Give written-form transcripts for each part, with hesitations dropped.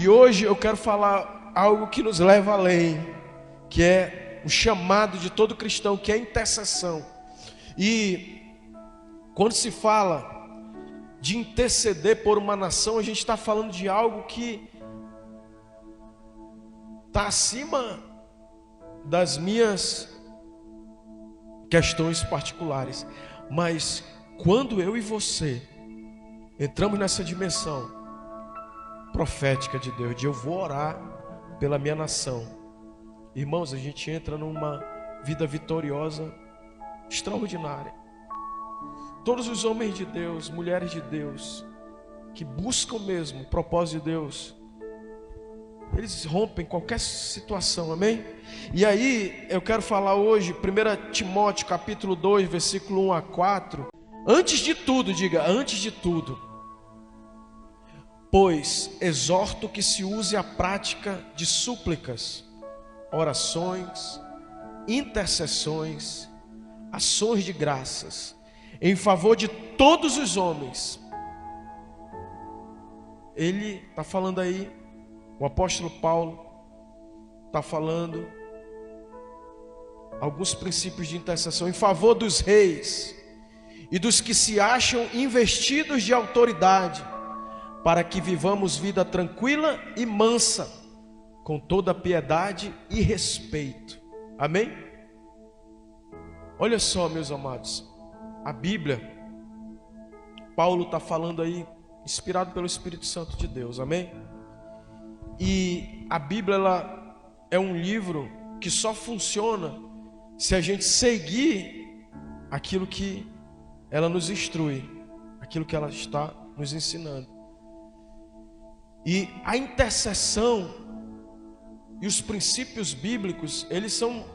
E hoje eu quero falar algo que nos leva além, que é o chamado de todo cristão, que é a intercessão. E quando se fala de interceder por uma nação, a gente está falando de algo que está acima das minhas questões particulares. Mas quando eu e você entramos nessa dimensão profética de Deus, de eu vou orar pela minha nação, irmãos, a gente entra numa vida vitoriosa extraordinária. Todos os homens de Deus, mulheres de Deus, que buscam mesmo o propósito de Deus, eles rompem qualquer situação, amém? E aí, eu quero falar hoje, 1 Timóteo capítulo 2, versículo 1 a 4. Antes de tudo, diga, antes de tudo, pois exorto que se use a prática de súplicas, orações, intercessões, ações de graças, em favor de todos os homens. Ele está falando aí, o apóstolo Paulo está falando alguns princípios de intercessão em favor dos reis e dos que se acham investidos de autoridade, para que vivamos vida tranquila e mansa, com toda piedade e respeito. Amém? Olha só, meus amados, a Bíblia, Paulo está falando aí, inspirado pelo Espírito Santo de Deus, amém? E a Bíblia, ela é um livro que só funciona se a gente seguir aquilo que ela nos instrui, aquilo que ela está nos ensinando. E a intercessão e os princípios bíblicos, eles são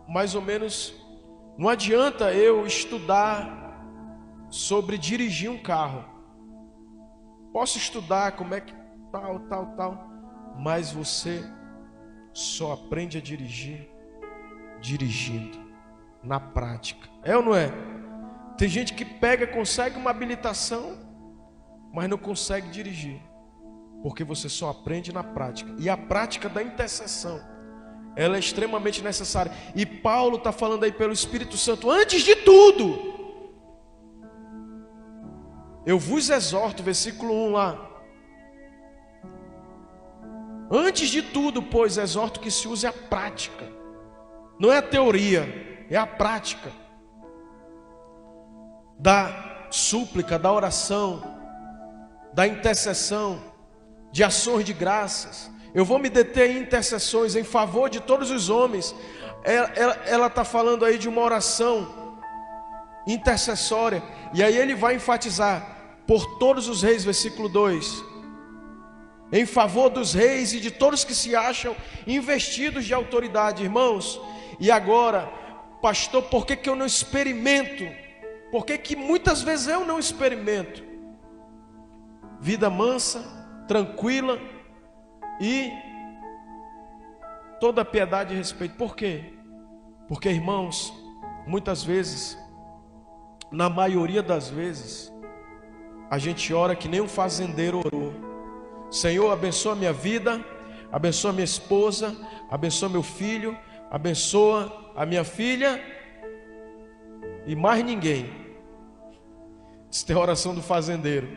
mais ou menos, não adianta eu estudar sobre dirigir um carro. Posso estudar como é que tal, mas você só aprende a dirigir dirigindo, na prática. É ou não é? Tem gente que pega, consegue uma habilitação, mas não consegue dirigir, porque você só aprende na prática. E a prática da intercessão, ela é extremamente necessária. E Paulo está falando aí pelo Espírito Santo, antes de tudo, eu vos exorto, versículo 1 lá. Antes de tudo, pois, exorto que se use a prática. Não é a teoria, é a prática da súplica, da oração, da intercessão, de ações de graças. Eu vou me deter em intercessões em favor de todos os homens. Ela está falando aí de uma oração intercessória. E aí ele vai enfatizar por todos os reis, versículo 2. Em favor dos reis e de todos que se acham investidos de autoridade, irmãos. E agora, pastor, por que eu não experimento? Por que muitas vezes eu não experimento vida mansa, tranquila e toda piedade e respeito? Por quê? Porque, irmãos, muitas vezes, na maioria das vezes, a gente ora que nem um fazendeiro orou. Senhor, abençoa minha vida, abençoa minha esposa, abençoa meu filho, abençoa a minha filha e mais ninguém. Essa é a oração do fazendeiro.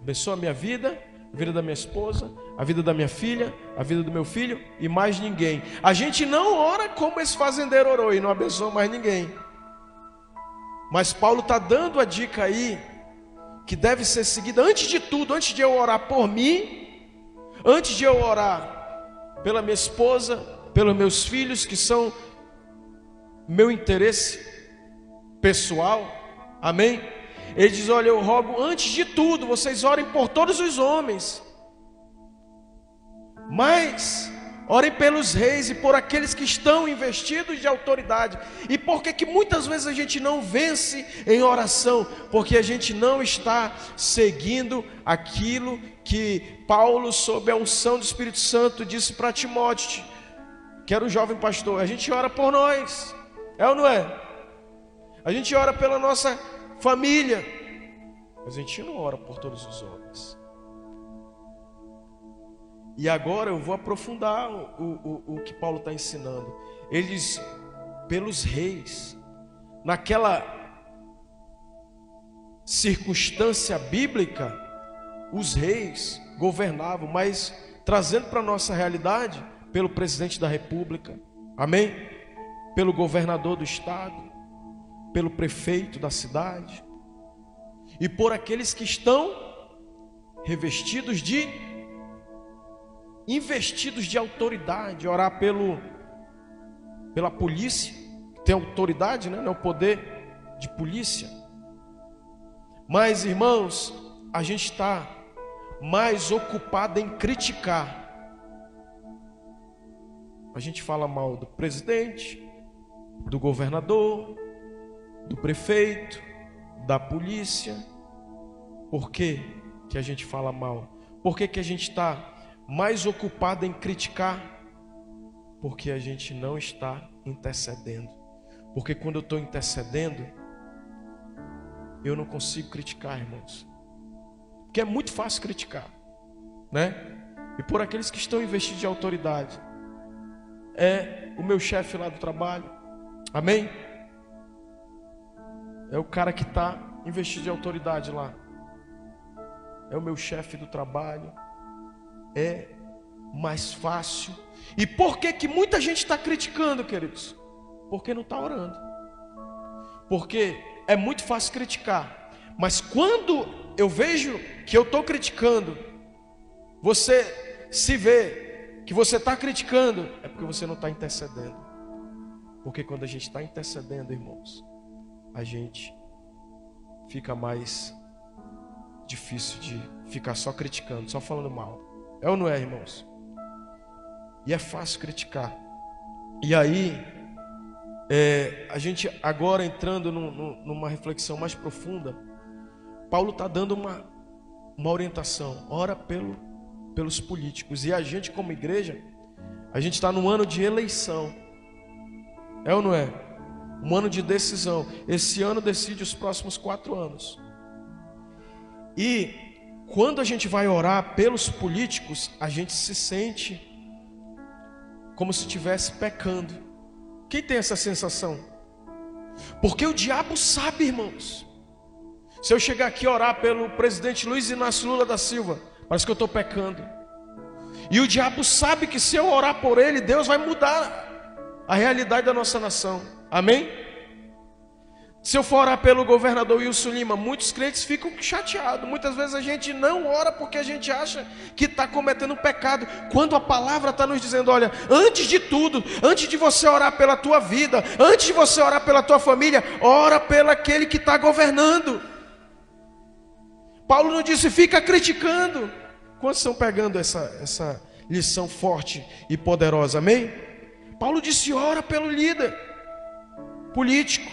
Abençoa a minha vida, a vida da minha esposa, a vida da minha filha, a vida do meu filho e mais ninguém. A gente não ora como esse fazendeiro orou e não abençoa mais ninguém. Mas Paulo está dando a dica aí, que deve ser seguida antes de tudo, antes de eu orar por mim, antes de eu orar pela minha esposa, pelos meus filhos, que são meu interesse pessoal, amém? Ele diz, olha, eu rogo antes de tudo, vocês orem por todos os homens, mas orem pelos reis e por aqueles que estão investidos de autoridade. E por que muitas vezes a gente não vence em oração? Porque a gente não está seguindo aquilo que Paulo, sob a unção do Espírito Santo, disse para Timóteo, que era um jovem pastor. A gente ora por nós, é ou não é? A gente ora pela nossa família, mas a gente não ora por todos os homens. E agora eu vou aprofundar o que Paulo está ensinando. Ele diz, pelos reis. Naquela circunstância bíblica, os reis governavam, mas trazendo para a nossa realidade, pelo presidente da república, amém? Pelo governador do estado, pelo prefeito da cidade, e por aqueles que estão investidos de autoridade, orar pela polícia, que tem autoridade, né? Não é o poder de polícia. Mas, irmãos, a gente está mais ocupado em criticar. A gente fala mal do presidente, do governador, do prefeito, da polícia. Por que a gente fala mal? Por que a gente está mais ocupado em criticar? Porque a gente não está intercedendo. Porque quando eu estou intercedendo, eu não consigo criticar, irmãos. Porque é muito fácil criticar, né? E por aqueles que estão investidos de autoridade. É o meu chefe lá do trabalho, amém? É o cara que está investido de autoridade lá. É o meu chefe do trabalho. É mais fácil. E por que muita gente está criticando, queridos? Porque não está orando. Porque é muito fácil criticar. Mas quando eu vejo que eu estou criticando, você se vê que você está criticando, é porque você não está intercedendo. Porque quando a gente está intercedendo, irmãos, a gente fica mais difícil de ficar só criticando, só falando mal. É ou não é, irmãos? E é fácil criticar. E aí, a gente agora entrando numa reflexão mais profunda, Paulo está dando uma orientação. Ora pelos políticos. E a gente como igreja, a gente está num ano de eleição. É ou não é? Um ano de decisão. Esse ano decide os próximos 4 anos. E quando a gente vai orar pelos políticos, a gente se sente como se estivesse pecando. Quem tem essa sensação? Porque o diabo sabe, irmãos. Se eu chegar aqui e orar pelo presidente Luiz Inácio Lula da Silva, parece que eu estou pecando. E o diabo sabe que se eu orar por ele, Deus vai mudar a realidade da nossa nação. Amém? Se eu for orar pelo governador Wilson Lima, muitos crentes ficam chateados. Muitas vezes a gente não ora porque a gente acha que está cometendo um pecado, quando a palavra está nos dizendo, olha, antes de tudo, antes de você orar pela tua vida, antes de você orar pela tua família, ora pelo aquele que está governando. Paulo não disse, fica criticando. Quantos estão pegando essa lição forte e poderosa, amém? Paulo disse, ora pelo líder político,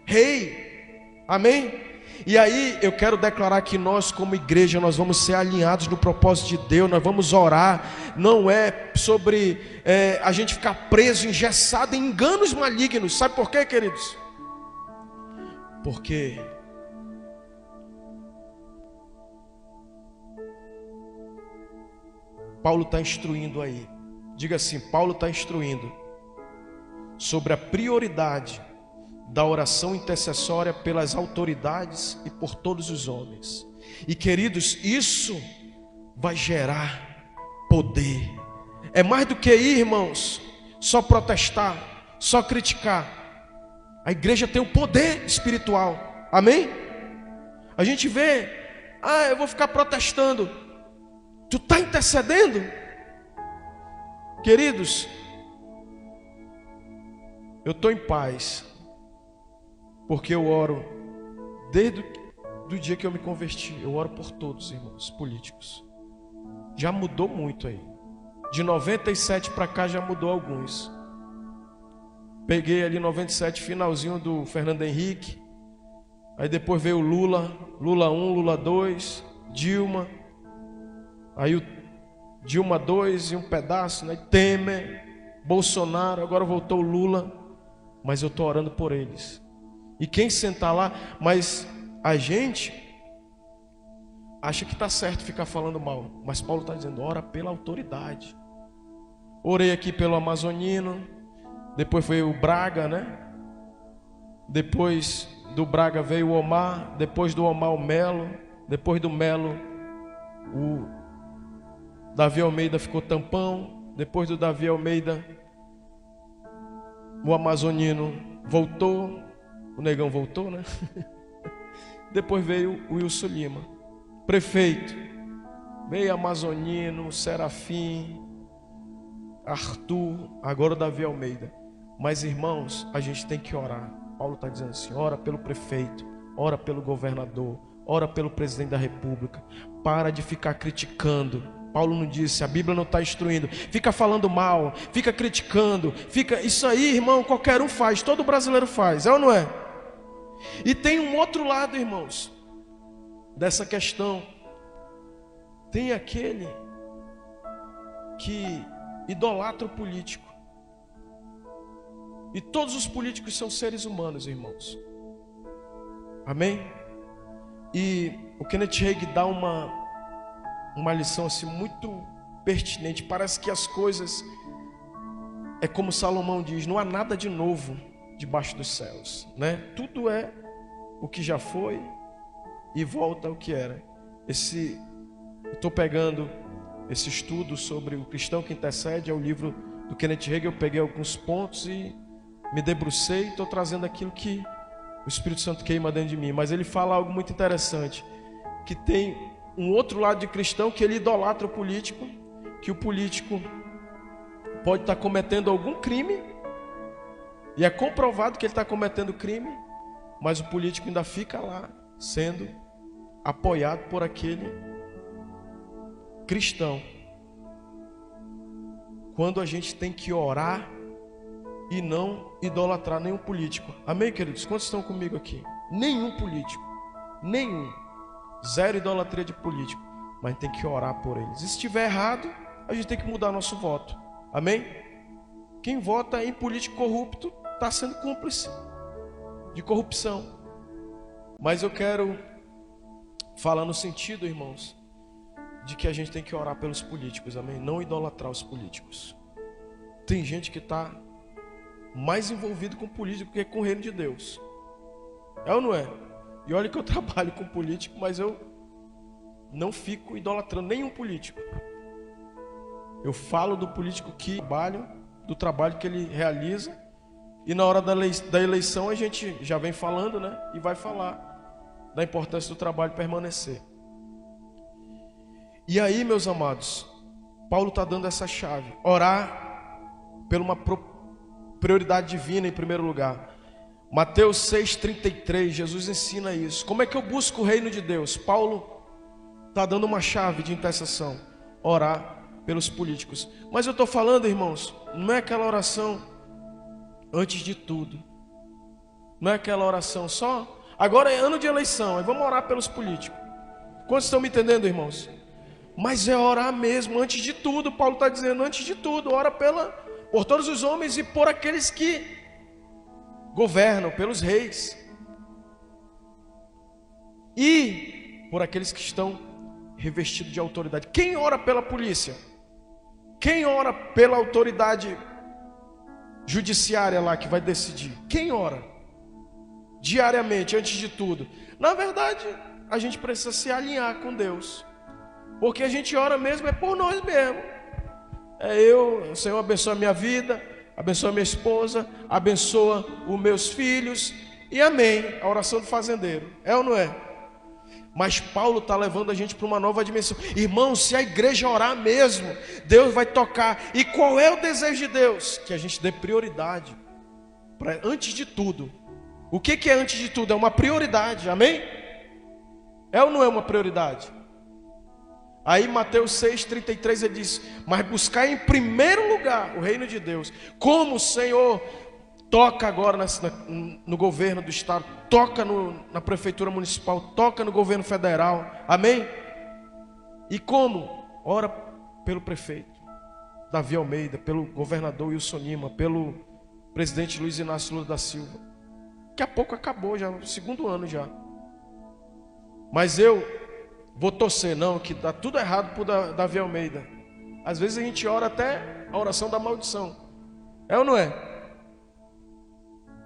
rei, amém? E aí eu quero declarar que nós como igreja, nós vamos ser alinhados no propósito de Deus, nós vamos orar, não é sobre a gente ficar preso, engessado em enganos malignos. Sabe por quê, queridos? Porque Paulo está instruindo aí, diga assim, Paulo está instruindo sobre a prioridade da oração intercessória pelas autoridades e por todos os homens. E queridos, isso vai gerar poder. É mais do que ir, irmãos, só protestar, só criticar. A igreja tem um poder espiritual, amém? A gente vê, eu vou ficar protestando. Tu está intercedendo? Queridos, eu estou em paz, porque eu oro desde o dia que eu me converti. Eu oro por todos, irmãos, políticos. Já mudou muito aí. De 97 para cá já mudou alguns. Peguei ali 97, finalzinho do Fernando Henrique. Aí depois veio o Lula 1, Lula 2, Dilma. Aí o Dilma 2 e um pedaço, né? Temer, Bolsonaro, agora voltou o Lula. Mas eu estou orando por eles. E quem sentar lá, mas a gente acha que está certo ficar falando mal, mas Paulo está dizendo, ora pela autoridade. Orei aqui pelo Amazonino, depois veio o Braga, né? Depois do Braga veio o Omar, depois do Omar o Melo, depois do Melo o Davi Almeida ficou tampão, depois do Davi Almeida o Amazonino voltou, o Negão voltou, né? Depois veio o Wilson Lima, prefeito, veio Amazonino, Serafim, Arthur, agora o Davi Almeida. Mas irmãos, a gente tem que orar. Paulo está dizendo assim, ora pelo prefeito, ora pelo governador, ora pelo presidente da república. Para de ficar criticando. Paulo não disse, a Bíblia não está instruindo. Fica falando mal, fica criticando, fica... Isso aí, irmão, qualquer um faz, todo brasileiro faz, é ou não é? E tem um outro lado, irmãos, dessa questão. Tem aquele que idolatra o político. E todos os políticos são seres humanos, irmãos. Amém? E o Kenneth Hagin dá uma lição assim muito pertinente. Parece que as coisas, é como Salomão diz, não há nada de novo debaixo dos céus, né? Tudo é o que já foi e volta ao que era. Eu estou pegando esse estudo sobre o cristão que intercede, é o livro do Kenneth Hagin. Eu peguei alguns pontos e me debrucei e estou trazendo aquilo que o Espírito Santo queima dentro de mim. Mas ele fala algo muito interessante, que tem um outro lado de cristão que ele idolatra o político, que o político pode estar cometendo algum crime, e é comprovado que ele está cometendo crime, mas o político ainda fica lá, sendo apoiado por aquele cristão. Quando a gente tem que orar e não idolatrar nenhum político. Amém, queridos? Quantos estão comigo aqui? Nenhum político. Nenhum. Zero idolatria de político. Mas tem que orar por eles. E se estiver errado, a gente tem que mudar nosso voto. Amém? Quem vota em político corrupto está sendo cúmplice de corrupção. Mas eu quero falar no sentido, irmãos, de que a gente tem que orar pelos políticos. Amém? Não idolatrar os políticos. Tem gente que está mais envolvido com político que com o reino de Deus. É ou não é? E olha que eu trabalho com político, mas eu não fico idolatrando nenhum político. Eu falo do político que trabalho, do trabalho que ele realiza, e na hora da eleição a gente já vem falando, né? E vai falar da importância do trabalho permanecer. E aí, meus amados, Paulo está dando essa chave. Orar por uma prioridade divina em primeiro lugar. Mateus 6,33, Jesus ensina isso. Como é que eu busco o reino de Deus? Paulo está dando uma chave de intercessão. Orar pelos políticos. Mas eu estou falando, irmãos, não é aquela oração antes de tudo. Não é aquela oração só. Agora é ano de eleição, aí vamos orar pelos políticos. Quantos estão me entendendo, irmãos? Mas é orar mesmo, antes de tudo. Paulo está dizendo, antes de tudo, ora por todos os homens e por aqueles que governam, pelos reis. E por aqueles que estão revestidos de autoridade. Quem ora pela polícia? Quem ora pela autoridade judiciária lá que vai decidir? Quem ora? Diariamente, antes de tudo. Na verdade, a gente precisa se alinhar com Deus. Porque a gente ora mesmo é por nós mesmos. O Senhor abençoa a minha vida, abençoa a minha esposa, abençoa os meus filhos, e amém, a oração do fazendeiro, é ou não é? Mas Paulo está levando a gente para uma nova dimensão. Irmãos, se a igreja orar mesmo, Deus vai tocar. E qual é o desejo de Deus? Que a gente dê prioridade antes de tudo. O que é antes de tudo? É uma prioridade, amém? É ou não é uma prioridade? Aí Mateus 6,33 ele diz, mas buscar em primeiro lugar o reino de Deus. Como o Senhor toca agora no governo do estado, toca na prefeitura municipal, toca no governo federal, amém? E como? Ora pelo prefeito Davi Almeida, pelo governador Wilson Lima, pelo presidente Luiz Inácio Lula da Silva. Daqui a pouco acabou já, o segundo ano já. Mas eu vou torcer, não, que tá tudo errado pro Davi Almeida. Às vezes a gente ora até a oração da maldição. É ou não é?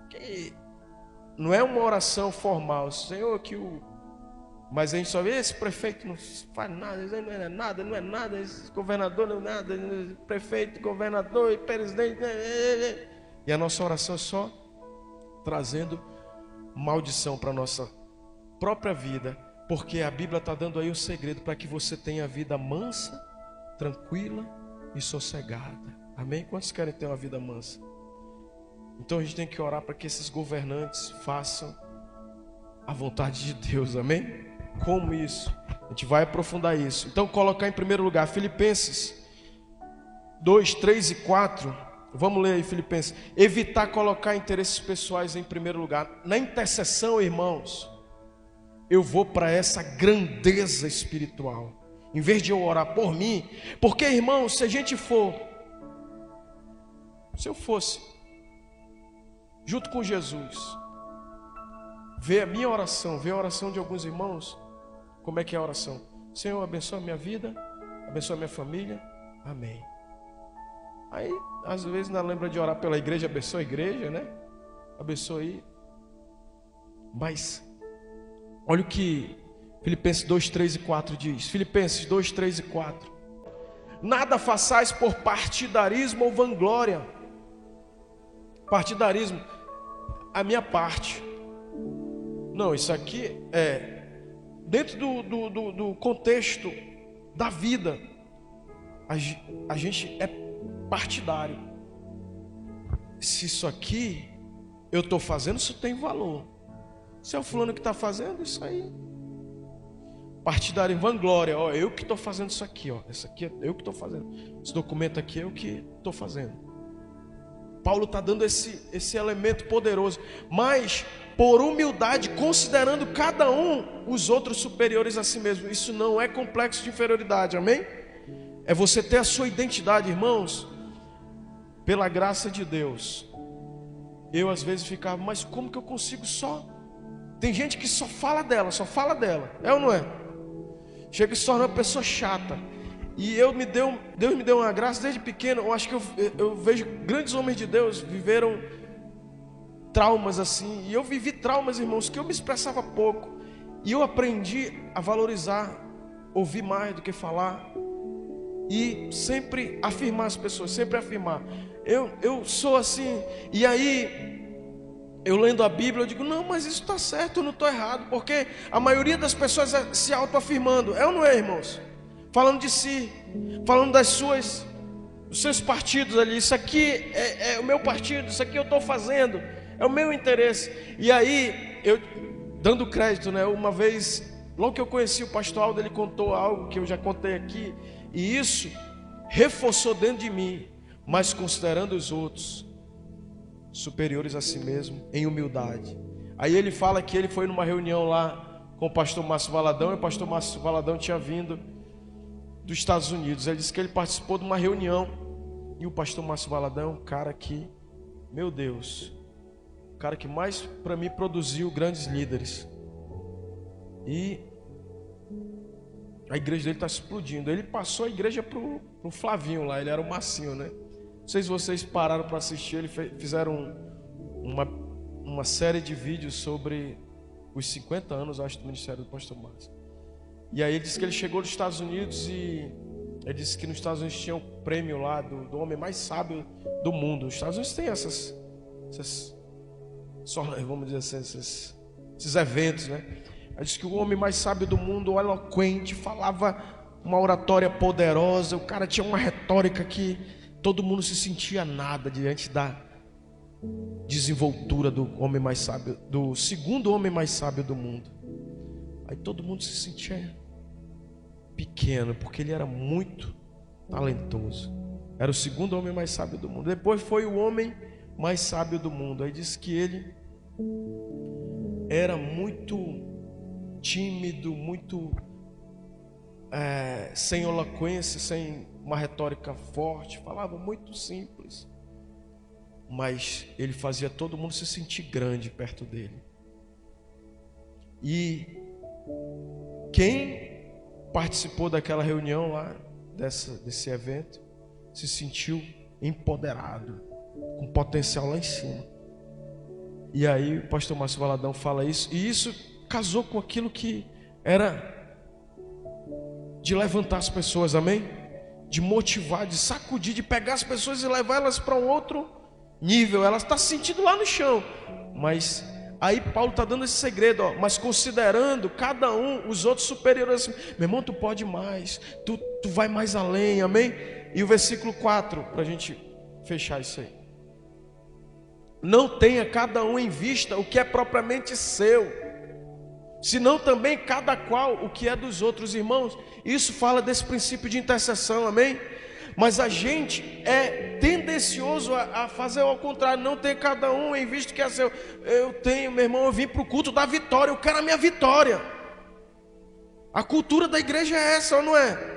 Que não é uma oração formal, Senhor, que o... Mas a gente só vê, esse prefeito não faz nada, não é nada, esse governador não é nada, prefeito, governador e presidente. E a nossa oração é só trazendo maldição para a nossa própria vida, porque a Bíblia está dando aí o segredo para que você tenha a vida mansa, tranquila e sossegada. Amém? Quantos querem ter uma vida mansa? Então a gente tem que orar para que esses governantes façam a vontade de Deus. Amém? Como isso? A gente vai aprofundar isso. Então colocar em primeiro lugar Filipenses 2, 3 e 4. Vamos ler aí Filipenses. Evitar colocar interesses pessoais em primeiro lugar. Na intercessão, irmãos, eu vou para essa grandeza espiritual, em vez de eu orar por mim. Porque, irmãos, se eu fosse junto com Jesus, ver a minha oração, ver a oração de alguns irmãos, como é que é a oração? Senhor, abençoa a minha vida, abençoa a minha família, amém. Aí, às vezes, não lembra de orar pela igreja, abençoa a igreja, né? Abençoa aí. Mas, olha o que Filipenses 2, 3 e 4 diz. Filipenses 2, 3 e 4. Nada façais por partidarismo ou vanglória. Partidarismo, a minha parte. Não, isso aqui é dentro do contexto da vida. A gente é partidário. Se isso aqui eu estou fazendo, isso tem valor. Se é o fulano que está fazendo, isso aí. Partidário em vanglória, ó, eu que estou fazendo isso aqui, ó. Isso aqui é eu que estou fazendo. Esse documento aqui é eu que estou fazendo. Paulo está dando esse elemento poderoso. Mas por humildade, considerando cada um os outros superiores a si mesmo. Isso não é complexo de inferioridade, amém? É você ter a sua identidade, irmãos. Pela graça de Deus. Eu às vezes ficava, mas como que eu consigo só? Tem gente que só fala dela. É ou não é? Chega a se tornar uma pessoa chata. E Deus me deu uma graça desde pequeno. Eu acho que eu vejo grandes homens de Deus viveram traumas assim. E eu vivi traumas, irmãos, que eu me expressava pouco. E eu aprendi a valorizar, ouvir mais do que falar. E sempre afirmar as pessoas, sempre afirmar. Eu sou assim. E aí, eu lendo a Bíblia, eu digo, não, mas isso está certo, eu não estou errado. Porque a maioria das pessoas se autoafirmando. É ou não é, irmãos? Falando de si, falando dos seus partidos ali. Isso aqui é o meu partido, isso aqui eu estou fazendo, é o meu interesse. E aí, eu dando crédito, né? Uma vez, logo que eu conheci o pastor Aldo, ele contou algo que eu já contei aqui. E isso reforçou dentro de mim, mas considerando os outros superiores a si mesmo, em humildade. Aí ele fala que ele foi numa reunião lá com o pastor Márcio Valadão, e o pastor Márcio Valadão tinha vindo dos Estados Unidos. Ele disse que ele participou de uma reunião, e o pastor Márcio Valadão é um cara que, meu Deus, o cara que mais para mim produziu grandes líderes. E a igreja dele está explodindo. Ele passou a igreja pro Flavinho lá, ele era o Massinho, né? Não sei se vocês pararam para assistir. Eles fizeram uma série de vídeos sobre os 50 anos, acho, do ministério do pastor Márcio. E aí ele disse que ele chegou nos Estados Unidos e ele disse que nos Estados Unidos tinha um prêmio lá do homem mais sábio do mundo. Os Estados Unidos tem essas vamos dizer assim, esses eventos, né? Ele disse que o homem mais sábio do mundo, eloquente, falava uma oratória poderosa. O cara tinha uma retórica que todo mundo se sentia nada diante da desenvoltura do homem mais sábio, do segundo homem mais sábio do mundo. Aí todo mundo se sentia pequeno, porque ele era muito talentoso. Era o segundo homem mais sábio do mundo. Depois foi o homem mais sábio do mundo. Aí disse que ele era muito tímido, muito sem eloquência, sem uma retórica forte, falava muito simples, mas ele fazia todo mundo se sentir grande perto dele. E quem participou daquela reunião lá, desse evento, se sentiu empoderado, com potencial lá em cima. E aí o pastor Márcio Valadão fala isso, e isso casou com aquilo que era de levantar as pessoas, amém? De motivar, de sacudir, de pegar as pessoas e levar elas para um outro nível. Elas estão se sentindo lá no chão, mas aí Paulo está dando esse segredo, ó, mas considerando cada um os outros superiores, assim, meu irmão, tu pode mais, tu vai mais além, amém? E o versículo 4, para a gente fechar isso aí: não tenha cada um em vista o que é propriamente seu, senão também cada qual o que é dos outros. Irmãos, isso fala desse princípio de intercessão, amém? Mas a gente é tendencioso a fazer ao contrário. Não tem cada um em vista o que é seu. Eu tenho, meu irmão, eu vim para o culto da vitória, eu quero a minha vitória. A cultura da igreja é essa, ou não é?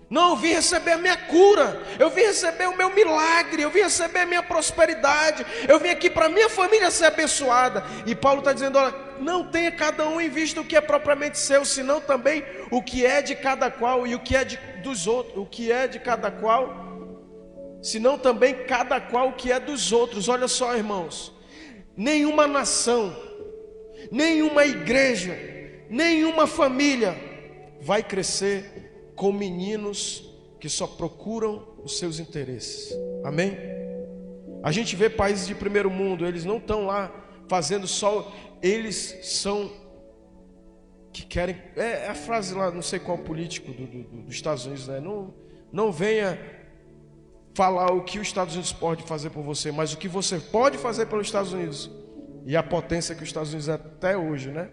Não, eu vim receber a minha cura, eu vim receber o meu milagre, eu vim receber a minha prosperidade, eu vim aqui para a minha família ser abençoada. E Paulo está dizendo, olha, não tenha cada um em vista o que é propriamente seu, senão também o que é de cada qual, e o que é dos outros, o que é de cada qual, senão também cada qual o que é dos outros. Olha só, irmãos, nenhuma nação, nenhuma igreja, nenhuma família vai crescer com meninos que só procuram os seus interesses, amém? A gente vê países de primeiro mundo, eles não estão lá fazendo só, eles são que querem, é a frase lá, não sei qual político dos Estados Unidos, né? Não venha falar o que os Estados Unidos pode fazer por você, mas o que você pode fazer pelos Estados Unidos, e a potência que os Estados Unidos é até hoje, né?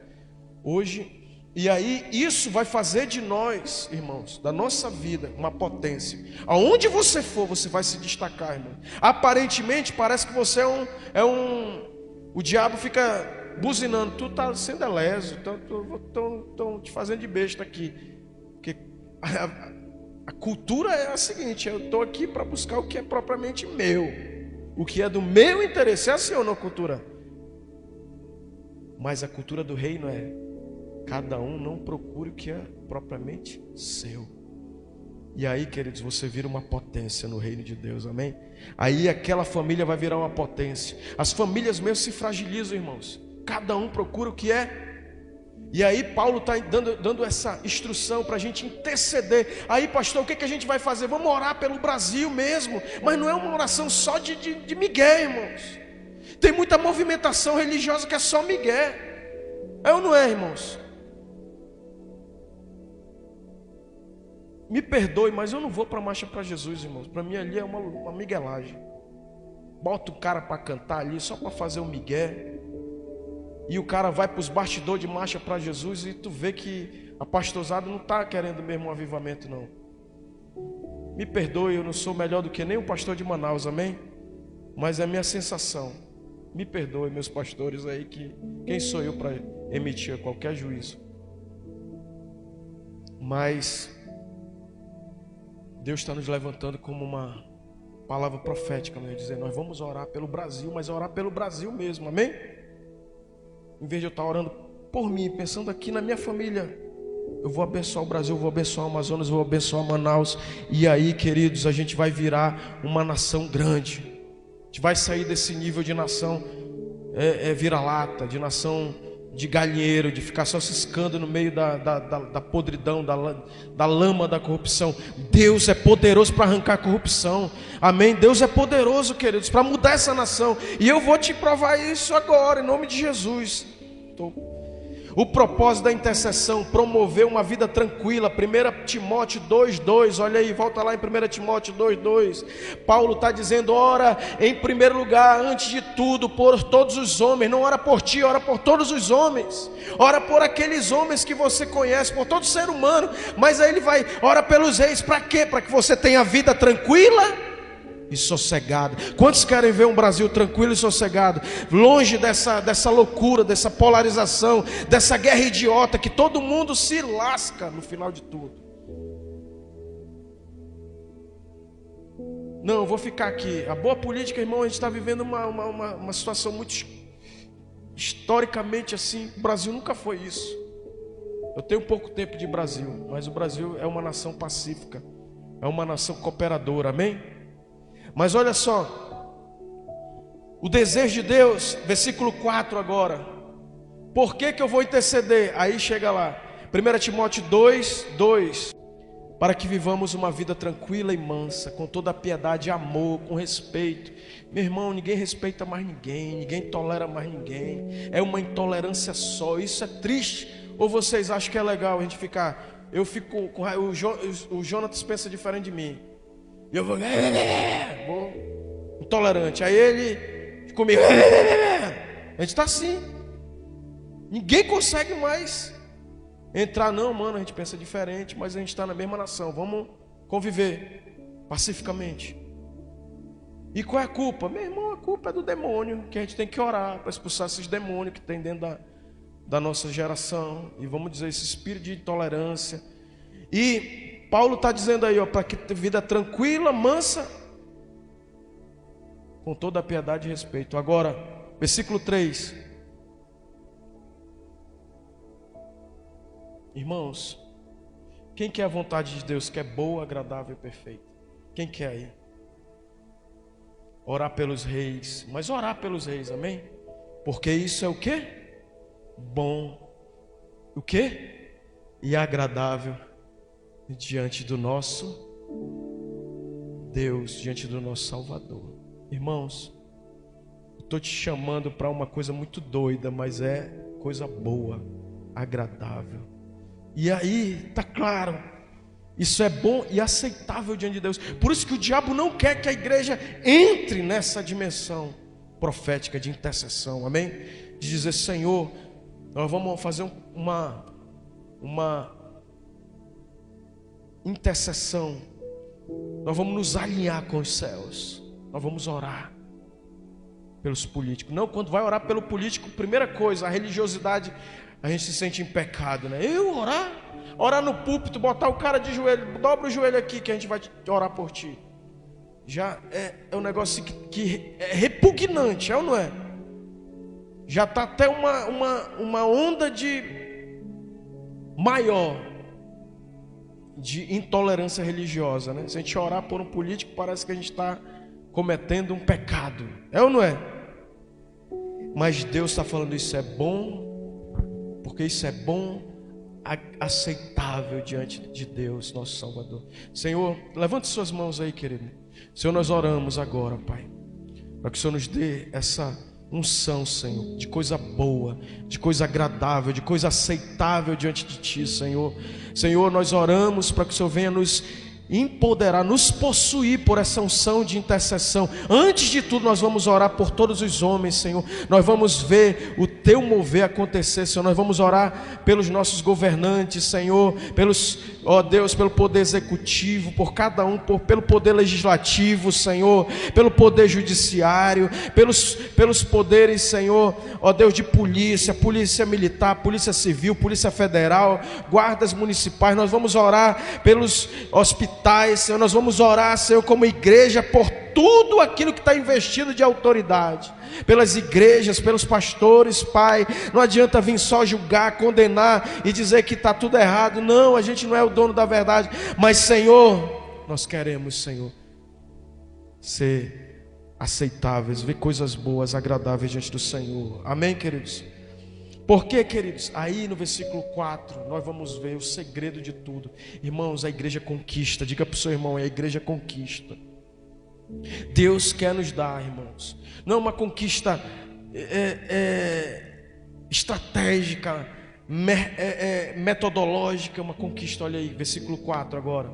Hoje. E aí isso vai fazer de nós, irmãos, da nossa vida, uma potência. Aonde você for, você vai se destacar, irmão. Aparentemente parece que você o diabo fica buzinando, tu está sendo leso, estão te fazendo de besta aqui. Porque a cultura é a seguinte: eu estou aqui para buscar o que é propriamente meu, o que é do meu interesse. É assim ou não, cultura? Mas a cultura do reino é: cada um não procure o que é propriamente seu. E aí, queridos, você vira uma potência no reino de Deus, amém? Aí aquela família vai virar uma potência. As famílias mesmo se fragilizam, irmãos. Cada um procura o que é. E aí Paulo está dando essa instrução para a gente interceder. Aí, pastor, o que a gente vai fazer? Vamos orar pelo Brasil mesmo. Mas não é uma oração só de migué, irmãos. Tem muita movimentação religiosa que é só migué. É ou não é, irmãos? Me perdoe, mas eu não vou para a Marcha para Jesus, irmãos. Para mim ali é uma miguelagem. Bota o cara para cantar ali só para fazer um migué. E o cara vai para os bastidores de Marcha para Jesus e tu vê que a pastorzada não está querendo mesmo um avivamento, não. Me perdoe, eu não sou melhor do que nem o pastor de Manaus, amém? Mas é a minha sensação. Me perdoe, meus pastores aí, que quem sou eu para emitir qualquer juízo? Mas Deus está nos levantando como uma palavra profética, né? Dizer, nós vamos orar pelo Brasil, mas orar pelo Brasil mesmo, amém? Em vez de eu estar orando por mim, pensando aqui na minha família, eu vou abençoar o Brasil, eu vou abençoar o Amazonas, eu vou abençoar Manaus. E aí, queridos, a gente vai virar uma nação grande. A gente vai sair desse nível de nação vira-lata, de nação de galinheiro, de ficar só ciscando no meio da podridão, da lama da corrupção. Deus é poderoso para arrancar a corrupção, amém? Deus é poderoso, queridos, para mudar essa nação. E eu vou te provar isso agora, em nome de Jesus. O propósito da intercessão, promover uma vida tranquila. 1 Timóteo 2:2, olha aí, volta lá em 1 Timóteo 2:2. Paulo está dizendo, ora em primeiro lugar, antes de tudo, por todos os homens. Não ora por ti, ora por todos os homens. Ora por aqueles homens que você conhece, por todo ser humano. Mas aí ele vai, ora pelos reis, para quê? Para que você tenha vida tranquila e sossegado. Quantos querem ver um Brasil tranquilo e sossegado, longe dessa loucura, dessa polarização, dessa guerra idiota que todo mundo se lasca no final de tudo? Não, eu vou ficar aqui. A boa política, irmão, a gente está vivendo uma situação muito historicamente assim. O Brasil nunca foi isso. Eu tenho pouco tempo de Brasil, mas o Brasil é uma nação pacífica, é uma nação cooperadora, amém? Mas olha só, o desejo de Deus, versículo 4 agora. Por que eu vou interceder? Aí chega lá, 1 Timóteo 2:2. Para que vivamos uma vida tranquila e mansa, com toda a piedade e amor, com respeito. Meu irmão, ninguém respeita mais ninguém, ninguém tolera mais ninguém. É uma intolerância só, isso é triste. Ou vocês acham que é legal a gente ficar... Eu fico com raiva, o Jonatas pensa diferente de mim. E eu vou intolerante. Aí ele comigo. A gente está assim. Ninguém consegue mais entrar, não, mano, a gente pensa diferente, mas a gente está na mesma nação, vamos conviver pacificamente. E qual é a culpa? Meu irmão, a culpa é do demônio, que a gente tem que orar para expulsar esses demônios que tem dentro da nossa geração, e vamos dizer, esse espírito de intolerância. E Paulo está dizendo aí, para que ter vida tranquila, mansa, com toda a piedade e respeito. Agora, versículo 3. Irmãos, quem quer a vontade de Deus, que é boa, agradável e perfeita? Quem quer aí? Orar pelos reis, mas orar pelos reis, amém? Porque isso é o quê? Bom, o quê? E agradável diante do nosso Deus, diante do nosso Salvador. Irmãos, estou te chamando para uma coisa muito doida, mas é coisa boa, agradável. E aí, está claro, isso é bom e aceitável diante de Deus. Por isso que o diabo não quer que a igreja entre nessa dimensão profética de intercessão, amém? De dizer, Senhor, nós vamos fazer uma intercessão, nós vamos nos alinhar com os céus, nós vamos orar pelos políticos. Não, quando vai orar pelo político, primeira coisa, a religiosidade, a gente se sente em pecado, né? Eu orar no púlpito, botar o cara de joelho, dobra o joelho aqui que a gente vai orar por ti. Já é um negócio que é repugnante, é ou não é? Já está até uma onda de maior de intolerância religiosa, né? Se a gente orar por um político, parece que a gente está cometendo um pecado, é ou não é? Mas Deus está falando, isso é bom, porque isso é bom, aceitável diante de Deus, nosso Salvador. Senhor, levante suas mãos aí, querido. Senhor, nós oramos agora, Pai, para que o Senhor nos dê essa unção, Senhor, de coisa boa, de coisa agradável, de coisa aceitável diante de Ti, Senhor. Senhor, nós oramos para que o Senhor venha nos empoderar, nos possuir por essa unção de intercessão. Antes de tudo, nós vamos orar por todos os homens, Senhor. Nós vamos ver o Teu mover acontecer, Senhor. Nós vamos orar pelos nossos governantes, Senhor, ó Deus, pelo poder executivo, por cada um, pelo poder legislativo, Senhor, pelo poder judiciário, pelos poderes, Senhor, ó Deus, de polícia militar, polícia civil, polícia federal, guardas municipais. Nós vamos orar pelos hospitais, Senhor, nós vamos orar, Senhor, como igreja, por tudo aquilo que está investido de autoridade, pelas igrejas, pelos pastores, Pai. Não adianta vir só julgar, condenar e dizer que está tudo errado. Não, a gente não é o dono da verdade, mas Senhor, nós queremos, Senhor, ser aceitáveis, ver coisas boas, agradáveis diante do Senhor, amém, queridos? Porque, queridos, aí no versículo 4, nós vamos ver o segredo de tudo. Irmãos, a igreja conquista. Diga para o seu irmão, a igreja conquista. Deus quer nos dar, irmãos. Não é uma conquista estratégica, metodológica, é uma conquista. Olha aí, versículo 4 agora.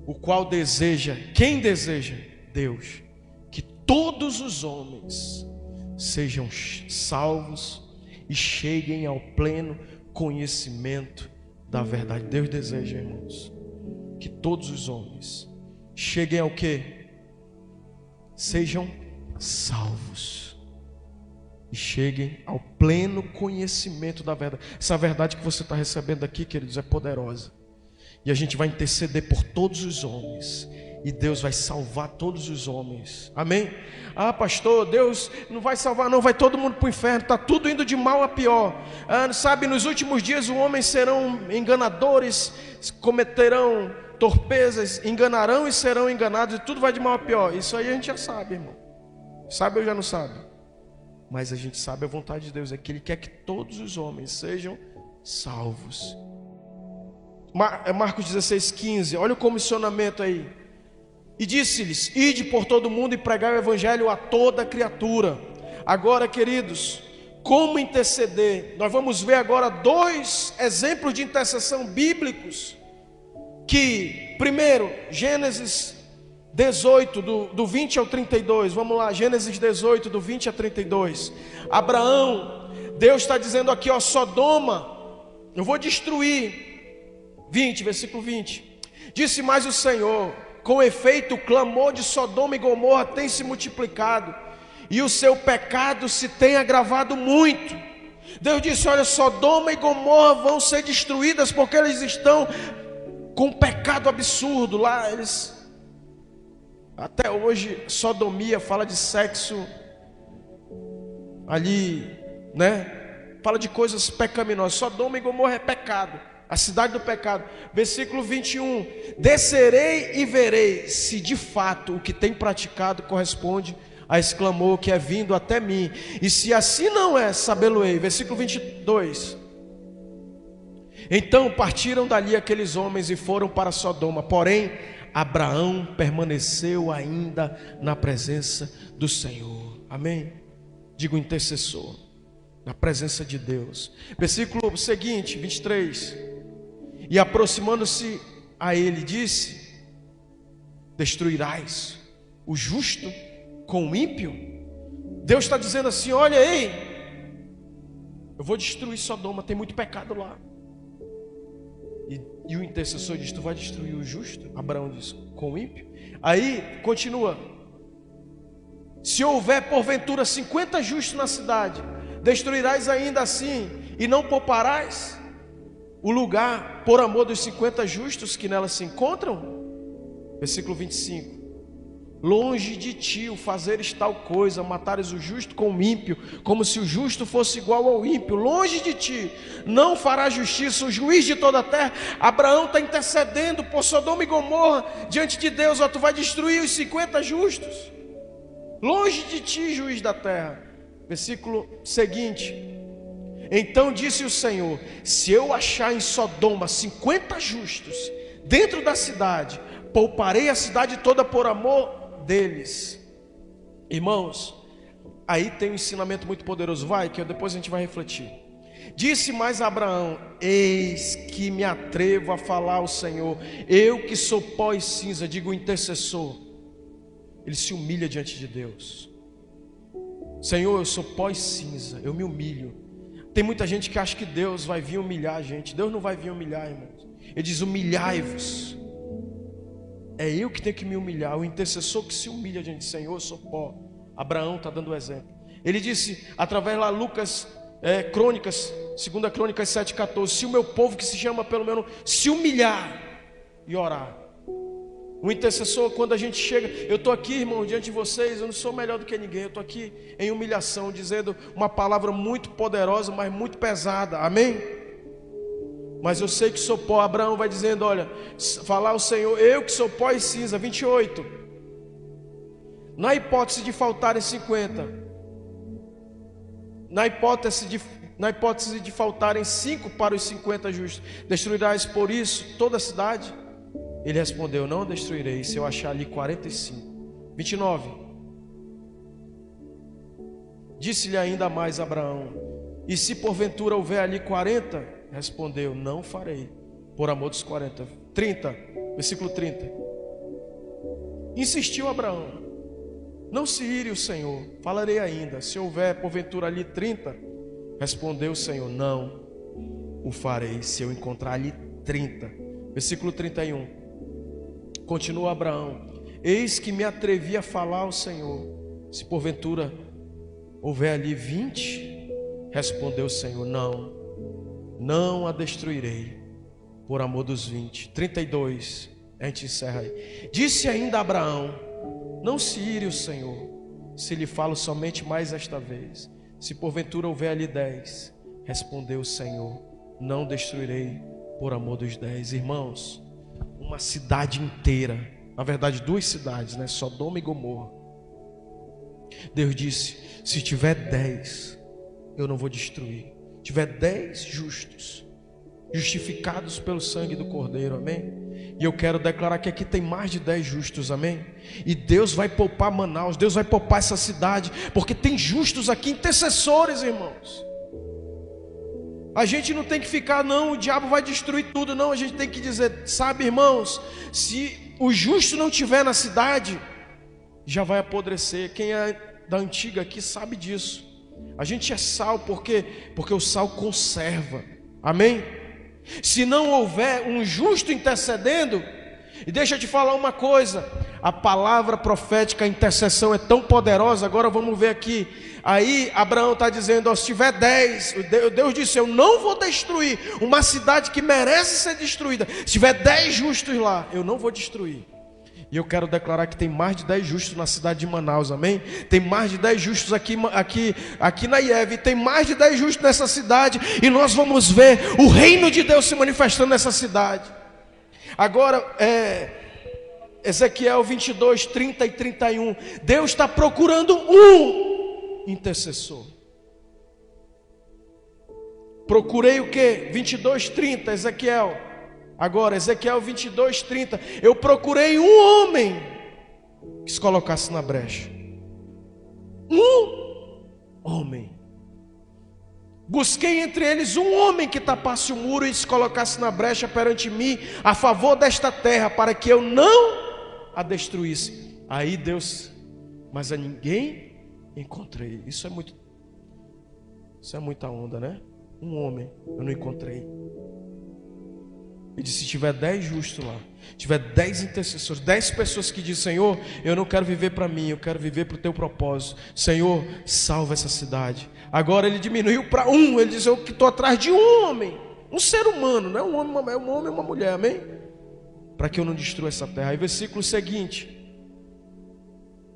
O qual deseja, quem deseja? Deus, que todos os homens sejam salvos e cheguem ao pleno conhecimento da verdade. Deus deseja, irmãos, que todos os homens cheguem ao quê? Sejam salvos e cheguem ao pleno conhecimento da verdade. Essa verdade que você está recebendo aqui, queridos, é poderosa. E a gente vai interceder por todos os homens e Deus vai salvar todos os homens. Amém? Ah, pastor, Deus não vai salvar não, vai todo mundo para o inferno, está tudo indo de mal a pior. Sabe, nos últimos dias os homens serão enganadores, cometerão torpezas, enganarão e serão enganados, e tudo vai de mal a pior. Isso aí a gente já sabe, irmão. Sabe ou já não sabe? Mas a gente sabe a vontade de Deus, é que Ele quer que todos os homens sejam salvos. Marcos 16:15, olha o comissionamento aí. E disse-lhes: ide por todo mundo e pregai o evangelho a toda criatura. Agora, queridos, como interceder? Nós vamos ver agora 2 exemplos de intercessão bíblicos. Que, primeiro, Gênesis 18, do 20 ao 32. Vamos lá, Gênesis 18, do 20 a 32. Abraão, Deus está dizendo aqui, ó, Sodoma, eu vou destruir. 20, versículo 20. Disse mais o Senhor: com efeito, o clamor de Sodoma e Gomorra tem se multiplicado, e o seu pecado se tem agravado muito. Deus disse: olha, Sodoma e Gomorra vão ser destruídas, porque eles estão com um pecado absurdo. Lá eles, até hoje, sodomia fala de sexo ali, né? Fala de coisas pecaminosas. Sodoma e Gomorra é pecado, a cidade do pecado. Versículo 21. Descerei e verei se de fato o que tem praticado corresponde a esse clamor que é vindo até mim, e se assim não é, sabê-lo-ei. Versículo 22. Então partiram dali aqueles homens e foram para Sodoma, porém Abraão permaneceu ainda na presença do Senhor. Amém? Digo intercessor, na presença de Deus. Versículo seguinte, 23. E aproximando-se a ele, disse: destruirás o justo com o ímpio? Deus está dizendo assim: olha, ei, eu vou destruir Sodoma, tem muito pecado lá. E o intercessor diz: tu vai destruir o justo? Abraão diz: com o ímpio? Aí continua: se houver porventura 50 justos na cidade, destruirás ainda assim e não pouparás o lugar por amor dos 50 justos que nela se encontram? Versículo 25. Longe de ti o fazeres tal coisa, matares o justo com o ímpio, como se o justo fosse igual ao ímpio. Longe de ti, não fará justiça o juiz de toda a terra. Abraão está intercedendo por Sodoma e Gomorra diante de Deus. Ó, tu vai destruir os 50 justos. Longe de ti, juiz da terra. Versículo seguinte. Então disse o Senhor: se eu achar em Sodoma 50 justos dentro da cidade, pouparei a cidade toda por amor deles. Irmãos, aí tem um ensinamento muito poderoso. Vai, que depois a gente vai refletir. Disse mais Abraão: eis que me atrevo a falar ao Senhor, eu que sou pó e cinza. Digo intercessor. Ele se humilha diante de Deus. Senhor, eu sou pó e cinza, eu me humilho. Tem muita gente que acha que Deus vai vir humilhar a gente. Deus não vai vir humilhar, irmãos. Ele diz: humilhai-vos. É eu que tenho que me humilhar, o intercessor que se humilha diante de Senhor, eu sou pó. Abraão está dando o exemplo. Ele disse, através lá, Lucas, Crônicas, 2 Crônicas 7,14: se o meu povo que se chama pelo meu nome se humilhar e orar. O intercessor, quando a gente chega, eu estou aqui, irmão, diante de vocês, eu não sou melhor do que ninguém, eu estou aqui em humilhação, dizendo uma palavra muito poderosa, mas muito pesada, amém? Mas eu sei que sou pó. Abraão vai dizendo: olha, falar ao Senhor, eu que sou pó e cinza. 28. Na hipótese de faltarem 50, na hipótese de faltarem 5 para os 50 justos, destruirás por isso toda a cidade? Ele respondeu: não destruirei, se eu achar ali 45. 29. Disse-lhe ainda mais Abraão: e se porventura houver ali 40? Respondeu: não farei, por amor dos 40. 30, versículo 30. Insistiu Abraão: não se ire o Senhor, falarei ainda, se houver porventura ali 30. Respondeu o Senhor: não o farei, se eu encontrar ali 30. Versículo 31. Continua Abraão: eis que me atrevi a falar ao Senhor, se porventura houver ali 20. Respondeu o Senhor: não a destruirei, por amor dos 20. 32. A gente encerra aí. Disse ainda Abraão: não se ire o Senhor, se lhe falo somente mais esta vez. Se porventura houver ali 10, respondeu o Senhor: não destruirei por amor dos 10. Irmãos, uma cidade inteira, na verdade 2 cidades, né? Sodoma e Gomorra. Deus disse: se tiver 10, eu não vou destruir. Tiver 10 justos, justificados pelo sangue do Cordeiro, amém? E eu quero declarar que aqui tem mais de 10 justos, amém? E Deus vai poupar Manaus, Deus vai poupar essa cidade, porque tem justos aqui, intercessores, irmãos. A gente não tem que ficar, não, o diabo vai destruir tudo, não. A gente tem que dizer, sabe, irmãos, se o justo não estiver na cidade, já vai apodrecer. Quem é da antiga aqui sabe disso. A gente é sal porque o sal conserva, amém? Se não houver um justo intercedendo, e deixa eu te falar uma coisa, a palavra profética, a intercessão é tão poderosa. Agora vamos ver aqui. Aí Abraão está dizendo, ó, se tiver 10, Deus disse, eu não vou destruir uma cidade que merece ser destruída. Se tiver 10 justos lá, eu não vou destruir. E eu quero declarar que tem mais de 10 justos na cidade de Manaus, amém? Tem mais de 10 justos aqui na IEV, tem mais de 10 justos nessa cidade, e nós vamos ver o reino de Deus se manifestando nessa cidade. Agora, Ezequiel 22, 30 e 31, Deus está procurando um intercessor. Procurei o que? 22, 30, Ezequiel. Agora, Ezequiel 22, 30. Eu procurei um homem que se colocasse na brecha. Um homem. Busquei entre eles um homem que tapasse o muro e se colocasse na brecha perante mim, a favor desta terra, para que eu não a destruísse. Aí Deus, mas a ninguém encontrei. Isso é muita onda, né? Um homem eu não encontrei. Ele disse, se tiver 10 justos lá, tiver 10 intercessores, 10 pessoas que dizem, Senhor, eu não quero viver para mim, eu quero viver para o teu propósito. Senhor, salva essa cidade. Agora ele diminuiu para um. Ele diz, eu que estou atrás de um homem, um ser humano, não é um homem e uma mulher, amém? Para que eu não destrua essa terra. Aí versículo seguinte,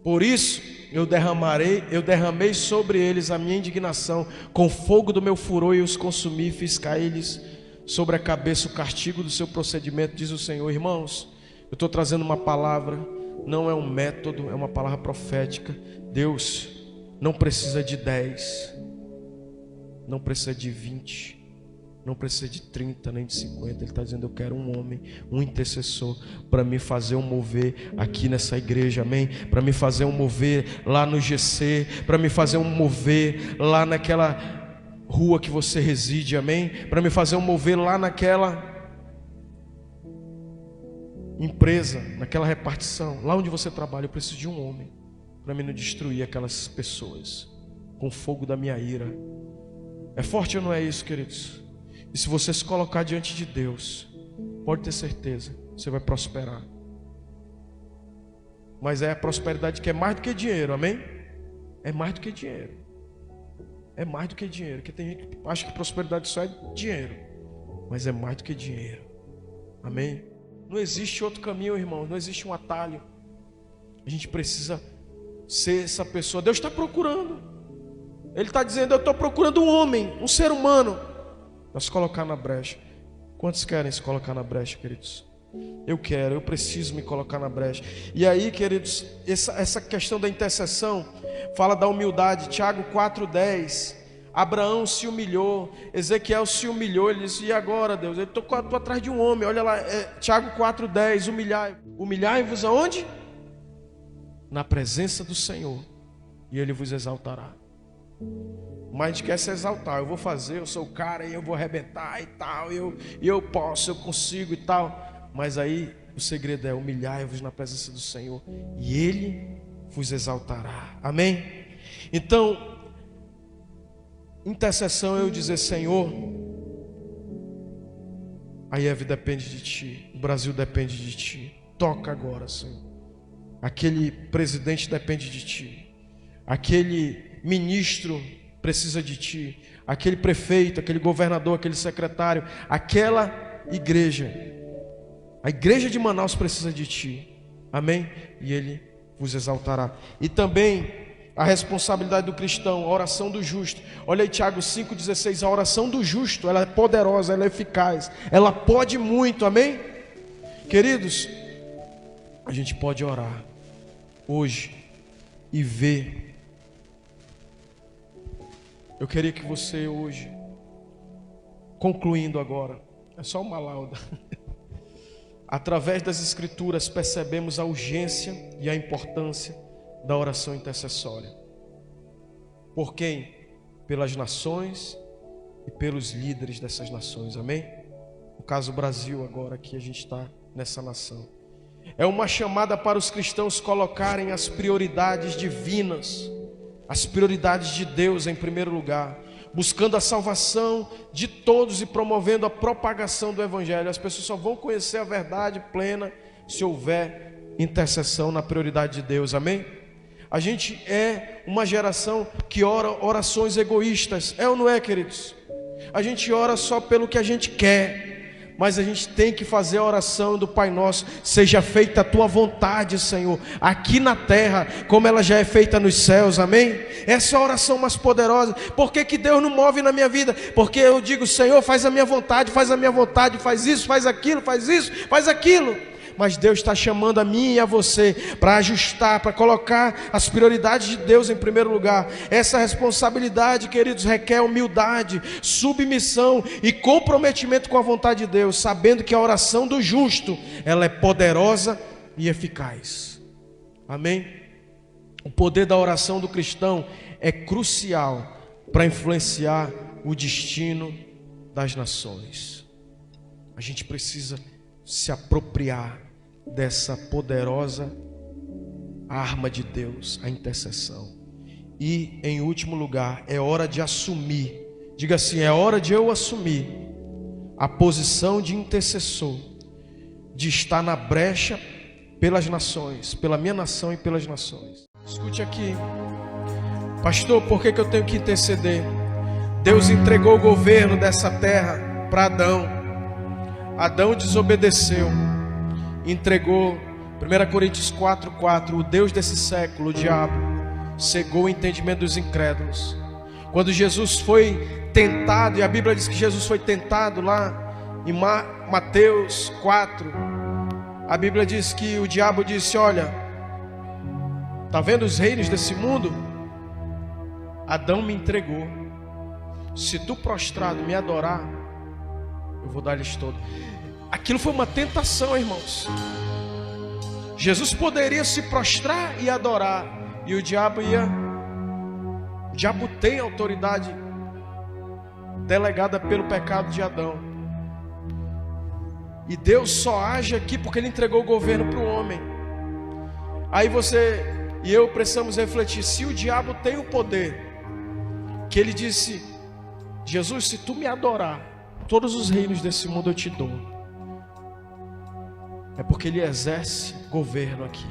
por isso eu derramei sobre eles a minha indignação, com fogo do meu furor e os consumi, fiz cair eles sobre a cabeça o castigo do seu procedimento, diz o Senhor. Irmãos, eu estou trazendo uma palavra, não é um método, é uma palavra profética. Deus não precisa de 10, não precisa de 20, não precisa de 30, nem de 50. Ele está dizendo, eu quero um homem, um intercessor, para me fazer um mover aqui nessa igreja, amém? Para me fazer um mover lá no GC, para me fazer um mover lá naquela rua que você reside, amém? Para me fazer um mover lá naquela empresa, naquela repartição, lá onde você trabalha. Eu preciso de um homem para me não destruir aquelas pessoas com o fogo da minha ira. É forte ou não é isso, queridos? E se você se colocar diante de Deus, pode ter certeza, você vai prosperar. Mas é a prosperidade que é mais do que dinheiro, amém? É mais do que dinheiro. É mais do que dinheiro, porque tem gente que acha que prosperidade só é dinheiro, mas é mais do que dinheiro, amém? Não existe outro caminho, irmão, não existe um atalho. A gente precisa ser essa pessoa. Deus está procurando, Ele está dizendo, eu estou procurando um homem, um ser humano, para se colocar na brecha. Quantos querem se colocar na brecha, queridos? Eu quero, eu preciso me colocar na brecha. E aí, queridos, essa questão da intercessão fala da humildade. Tiago 4,10. Abraão se humilhou, Ezequiel se humilhou. Ele disse, e agora, Deus? Eu estou atrás de um homem. Olha lá, Tiago 4,10. Humilhai-vos aonde? Na presença do Senhor, e Ele vos exaltará. Mas a gente quer se exaltar. Eu vou fazer, eu sou o cara e eu vou arrebentar e tal, eu posso, eu consigo e tal. Mas aí o segredo é humilhai-vos na presença do Senhor, e Ele vos exaltará, amém? Então, intercessão é eu dizer, Senhor, a IEV depende de Ti, o Brasil depende de Ti, toca agora, Senhor. Aquele presidente depende de Ti, aquele ministro precisa de Ti, aquele prefeito, aquele governador, aquele secretário, aquela igreja A igreja de Manaus precisa de ti. Amém? E Ele vos exaltará. E também a responsabilidade do cristão, a oração do justo. Olha aí Tiago 5,16. A oração do justo, ela é poderosa, ela é eficaz, ela pode muito. Amém? Queridos, a gente pode orar hoje e ver. Eu queria que você hoje, concluindo agora, é só uma lauda. Através das Escrituras percebemos a urgência e a importância da oração intercessória. Por quem? Pelas nações e pelos líderes dessas nações, amém? No caso Brasil agora, aqui a gente está nessa nação. É uma chamada para os cristãos colocarem as prioridades divinas, as prioridades de Deus em primeiro lugar, buscando a salvação de todos e promovendo a propagação do Evangelho. As pessoas só vão conhecer a verdade plena se houver intercessão na prioridade de Deus, amém? A gente é uma geração que ora orações egoístas, é ou não é, queridos? A gente ora só pelo que a gente quer, mas a gente tem que fazer a oração do Pai Nosso: seja feita a tua vontade, Senhor, aqui na terra, como ela já é feita nos céus, amém? Essa é a oração mais poderosa. Por que Deus não move na minha vida? Porque eu digo: Senhor, faz a minha vontade, faz a minha vontade, faz isso, faz aquilo, faz isso, faz aquilo. Mas Deus está chamando a mim e a você para ajustar, para colocar as prioridades de Deus em primeiro lugar. Essa responsabilidade, queridos, requer humildade, submissão e comprometimento com a vontade de Deus, sabendo que a oração do justo, ela é poderosa e eficaz. Amém? O poder da oração do cristão é crucial para influenciar o destino das nações. A gente precisa se apropriar dessa poderosa arma de Deus, a intercessão. E em último lugar, é hora de assumir, diga assim: é hora de eu assumir a posição de intercessor, de estar na brecha pelas nações, pela minha nação e pelas nações. Escute aqui, pastor, por que eu tenho que interceder? Deus entregou o governo dessa terra para Adão. Adão desobedeceu, entregou. 1 Coríntios 4,4. O Deus desse século, o diabo, cegou o entendimento dos incrédulos. Quando Jesus foi tentado, e a Bíblia diz que Jesus foi tentado lá em Mateus 4, a Bíblia diz que o diabo disse: olha, está vendo os reinos desse mundo? Adão me entregou. Se tu prostrado me adorar, eu vou dar-lhes todo. Aquilo foi uma tentação, irmãos. Jesus poderia se prostrar e adorar, e o diabo ia. O diabo tem autoridade delegada pelo pecado de Adão. E Deus só age aqui porque Ele entregou o governo para o homem. Aí você e eu precisamos refletir: se o diabo tem o poder, que Ele disse: Jesus, se tu me adorar, todos os reinos desse mundo eu te dou. É porque Ele exerce governo aqui.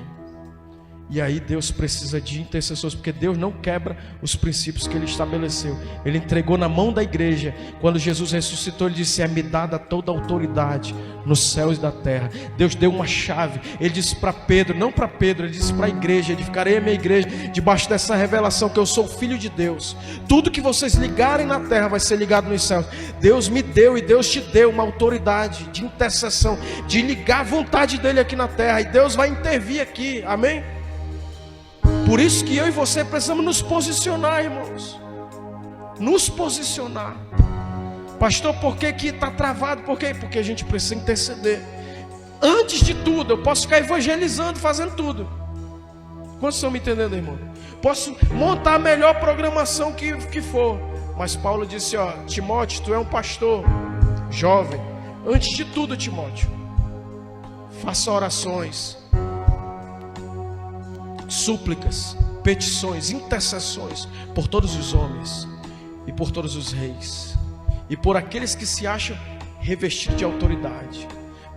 E aí Deus precisa de intercessores, porque Deus não quebra os princípios que Ele estabeleceu. Ele entregou na mão da igreja. Quando Jesus ressuscitou, Ele disse: é-me dada toda a autoridade nos céus e da terra. Deus deu uma chave. Ele disse para Pedro, não para Pedro, Ele disse para a igreja: edificarei a minha igreja debaixo dessa revelação que eu sou filho de Deus. Tudo que vocês ligarem na terra vai ser ligado nos céus. Deus me deu e Deus te deu uma autoridade de intercessão, de ligar a vontade dEle aqui na terra. E Deus vai intervir aqui, amém? Por isso que eu e você precisamos nos posicionar, irmãos. Nos posicionar. Pastor, por que está travado? Por quê? Porque a gente precisa interceder. Antes de tudo, eu posso ficar evangelizando, fazendo tudo. Quantos estão me entendendo, irmão? Posso montar a melhor programação que for. Mas Paulo disse: ó, Timóteo, tu é um pastor jovem. Antes de tudo, Timóteo, faça orações, súplicas, petições, intercessões por todos os homens e por todos os reis e por aqueles que se acham revestidos de autoridade,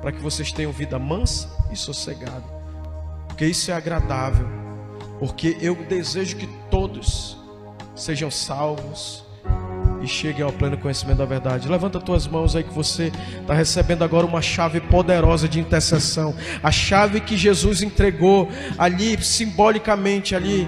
para que vocês tenham vida mansa e sossegada, porque isso é agradável, porque eu desejo que todos sejam salvos e cheguem ao pleno conhecimento da verdade. Levanta tuas mãos aí, que você está recebendo agora uma chave poderosa de intercessão. A chave que Jesus entregou ali, simbolicamente ali,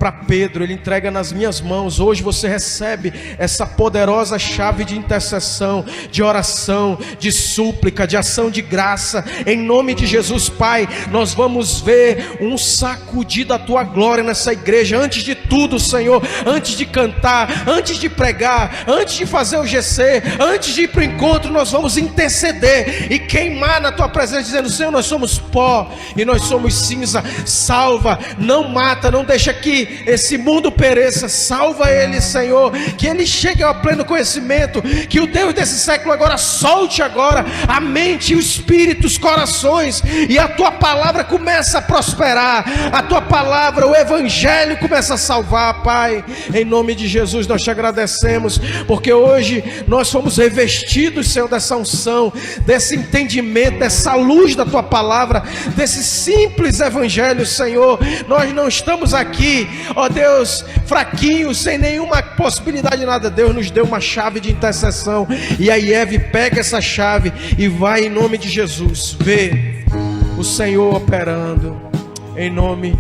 para Pedro, ele entrega nas minhas mãos. Hoje você recebe essa poderosa chave de intercessão, de oração, de súplica, de ação de graça, em nome de Jesus. Pai, nós vamos ver um sacudir da tua glória nessa igreja. Antes de tudo, Senhor, antes de cantar, antes de pregar, antes de fazer o GC, antes de ir para o encontro, nós vamos interceder e queimar na tua presença, dizendo: Senhor, nós somos pó e nós somos cinza. Salva, não mata, não deixa que esse mundo pereça. Salva ele, Senhor, que ele chegue ao pleno conhecimento, que o Deus desse século agora solte agora a mente, o espírito, os corações, e a tua palavra começa a prosperar, a tua palavra, o evangelho começa a salvar. Pai, em nome de Jesus nós te agradecemos, porque hoje nós fomos revestidos, Senhor, dessa unção, desse entendimento, dessa luz da tua palavra, desse simples evangelho, Senhor. Nós não estamos aqui, ó Deus, fraquinhos, sem nenhuma possibilidade de nada. Deus nos deu uma chave de intercessão, e a IEV pega essa chave e vai, em nome de Jesus, ver o Senhor operando, em nome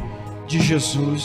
de Jesus.